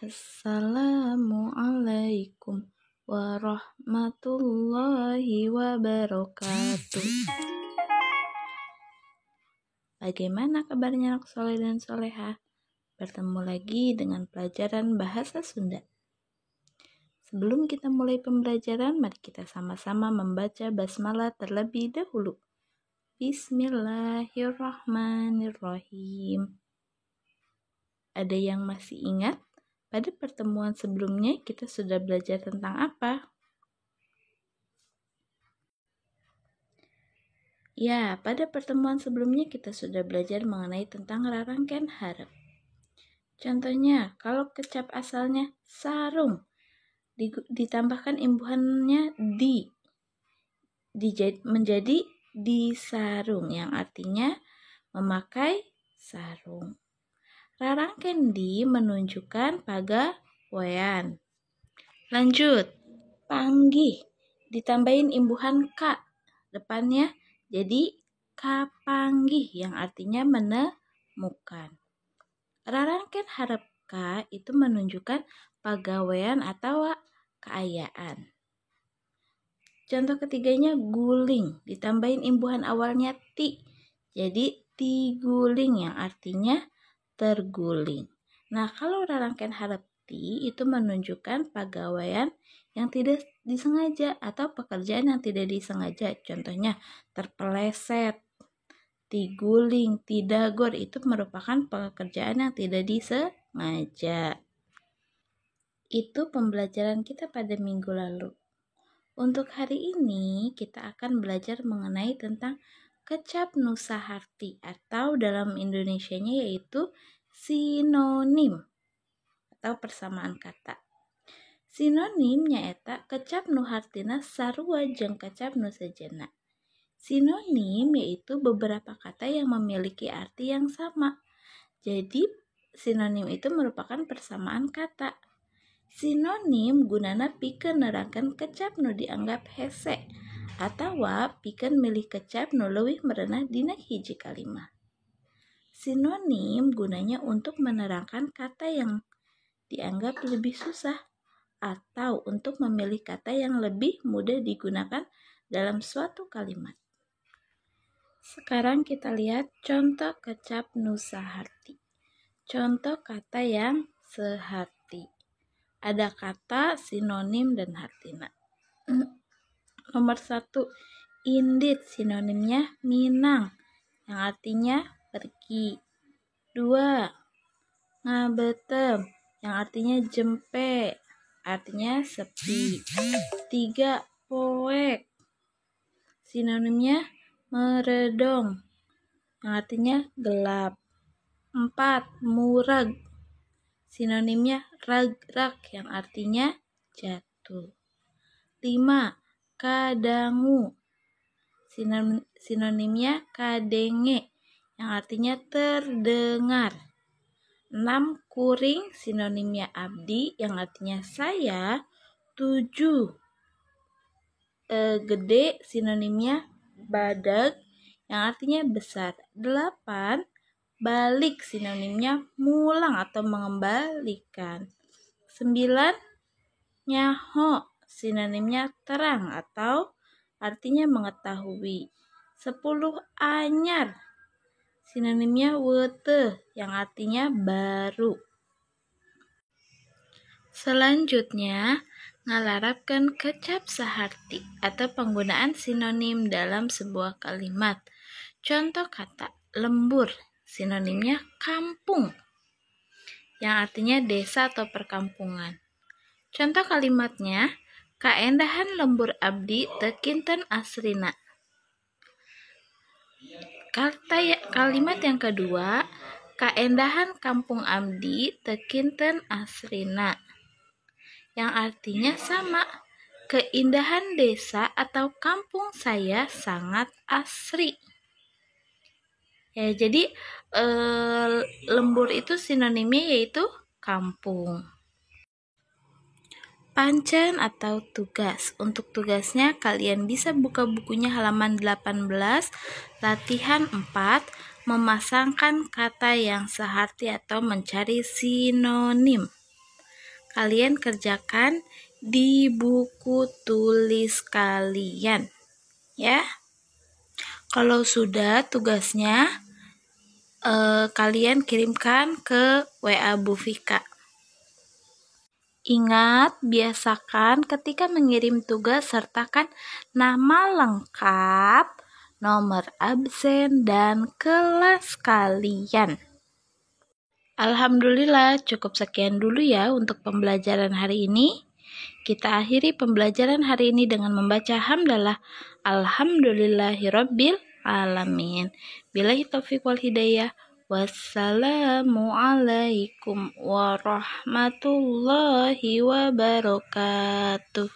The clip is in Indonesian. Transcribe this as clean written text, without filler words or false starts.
Assalamualaikum warahmatullahi wabarakatuh. Bagaimana kabarnya anak soleh dan soleha? Bertemu lagi dengan pelajaran bahasa Sunda. Sebelum kita mulai pembelajaran, mari kita sama-sama membaca basmalah terlebih dahulu. Bismillahirrahmanirrahim. Ada yang masih ingat? Pada pertemuan sebelumnya kita sudah belajar tentang apa? Ya, pada pertemuan sebelumnya kita sudah belajar mengenai tentang rarangken hareup. Contohnya, kalau kecap asalnya sarung, ditambahkan imbuhannya menjadi disarung, yang artinya memakai sarung. Rarangken di menunjukkan pagawean. Lanjut, panggih ditambahin imbuhan ka depannya jadi kapanggih, yang artinya menemukan. Rarangken hareup ka itu menunjukkan pagawean atau keayaan. Contoh ketiganya guling, ditambahin imbuhan awalnya ti jadi tiguling, yang artinya terguling. Nah, kalau rarangken hareup ti itu menunjukkan pagawaian yang tidak disengaja atau pekerjaan yang tidak disengaja. Contohnya terpeleset, tiguling, tidagor itu merupakan pekerjaan yang tidak disengaja. Itu pembelajaran kita pada minggu lalu. Untuk hari ini kita akan belajar mengenai tentang kecap nusaharti atau dalam Indonesianya yaitu sinonim atau persamaan kata. Sinonim nyaeta kecap nu hartina sarua jeung kecap nu sejenna. Sinonim yaitu beberapa kata yang memiliki arti yang sama. Jadi sinonim itu merupakan persamaan kata. Sinonim gunana pikeun nerangkeun kecap nu dianggap hese atawa pikeun milih kecap nu leuwih merenah dina hiji kalimat. Sinonim gunanya untuk menerangkan kata yang dianggap lebih susah atau untuk memilih kata yang lebih mudah digunakan dalam suatu kalimat. Sekarang kita lihat contoh kecap nusaharti. Contoh kata yang seharti. Ada kata, sinonim, dan hartina. Nomor 1, indit, sinonimnya minang, yang artinya pergi. 2, ngabeuteum, yang artinya jempe, artinya sepi. 3, poek, sinonimnya meredong, yang artinya gelap. 4, murag, sinonimnya ragrak, yang artinya jatuh. 5, kadangu, sinonimnya kadenge, yang artinya terdengar. 6, kuring, sinonimnya abdi, yang artinya saya. 7, gede, sinonimnya badag, yang artinya besar. 8, balik, sinonimnya mulang atau mengembalikan. 9, nyaho, sinonimnya terang atau artinya mengetahui. 10, anyar, sinonimnya weuteuh, yang artinya baru. Selanjutnya, ngalarapkeun kecap saharti atau penggunaan sinonim dalam sebuah kalimat. Contoh kata lembur, sinonimnya kampung, yang artinya desa atau perkampungan. Contoh kalimatnya, kaendahan lembur abdi teu kinten asrina. Kalimat yang kedua, kaendahan kampung abdi teu kinten asrina, yang artinya sama, keindahan desa atau kampung saya sangat asri. Ya, jadi lembur itu sinonimnya yaitu kampung. Pancen atau tugas. Untuk tugasnya kalian bisa buka bukunya halaman 18, latihan 4, memasangkan kata yang seharti atau mencari sinonim. kalian kerjakan di buku tulis kalian, ya. Kalau sudah tugasnya, kalian kirimkan ke WA Bu Vika. Ingat, biasakan ketika mengirim tugas sertakan nama lengkap, nomor absen, dan kelas kalian. Alhamdulillah, cukup sekian dulu ya untuk pembelajaran hari ini. Kita akhiri pembelajaran hari ini dengan membaca hamdalah. Alhamdulillahirabbil alamin. Billahi taufiq wal hidayah. Wassalamualaikum warahmatullahi wabarakatuh.